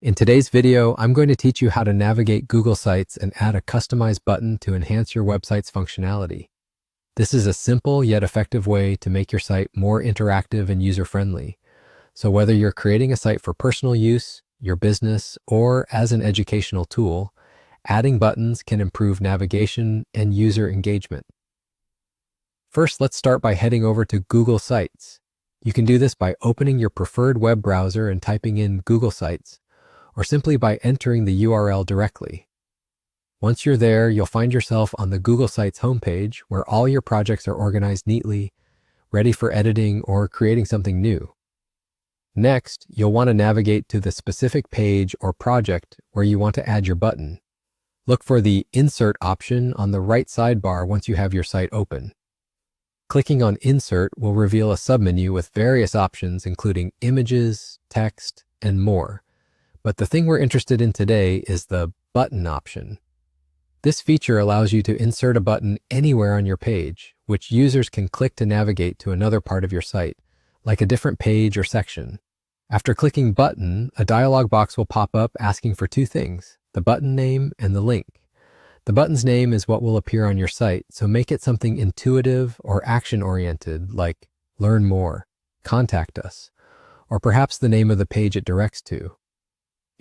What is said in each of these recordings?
In today's video, I'm going to teach you how to navigate Google Sites and add a customized button to enhance your website's functionality. This is a simple yet effective way to make your site more interactive and user-friendly. So whether you're creating a site for personal use, your business, or as an educational tool, adding buttons can improve navigation and user engagement. First, let's start by heading over to Google Sites. You can do this by opening your preferred web browser and typing in Google Sites, or simply by entering the URL directly. Once you're there, you'll find yourself on the Google Sites homepage where all your projects are organized neatly, ready for editing or creating something new. Next, you'll want to navigate to the specific page or project where you want to add your button. Look for the Insert option on the right sidebar once you have your site open. Clicking on Insert will reveal a submenu with various options including images, text, and more. But the thing we're interested in today is the Button option. This feature allows you to insert a button anywhere on your page, which users can click to navigate to another part of your site, like a different page or section. After clicking Button, a dialog box will pop up asking for two things: the button name and the link. The button's name is what will appear on your site, so make it something intuitive or action-oriented, like Learn More, Contact Us, or perhaps the name of the page it directs to.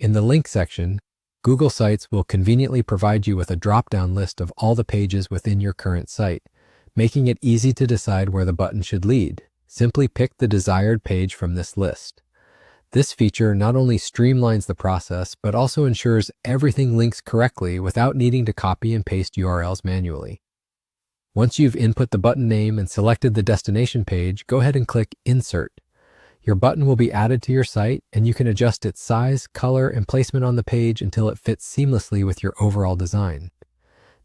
In the link section, Google Sites will conveniently provide you with a drop-down list of all the pages within your current site, making it easy to decide where the button should lead. Simply pick the desired page from this list. This feature not only streamlines the process, but also ensures everything links correctly without needing to copy and paste URLs manually. Once you've input the button name and selected the destination page, go ahead and click Insert. Your button will be added to your site, and you can adjust its size, color, and placement on the page until it fits seamlessly with your overall design.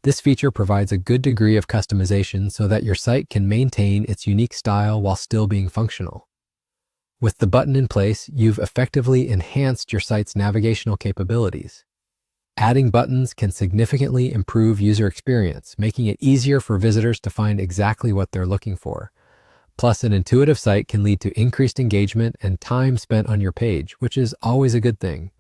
This feature provides a good degree of customization so that your site can maintain its unique style while still being functional. With the button in place, you've effectively enhanced your site's navigational capabilities. Adding buttons can significantly improve user experience, making it easier for visitors to find exactly what they're looking for. Plus, an intuitive site can lead to increased engagement and time spent on your page, which is always a good thing.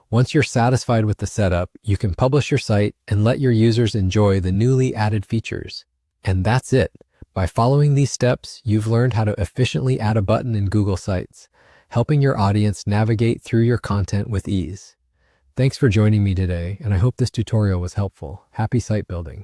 Once you're satisfied with the setup, you can publish your site and let your users enjoy the newly added features. And that's it. By following these steps, you've learned how to efficiently add a button in Google Sites, helping your audience navigate through your content with ease. Thanks for joining me today, and I hope this tutorial was helpful. Happy site building.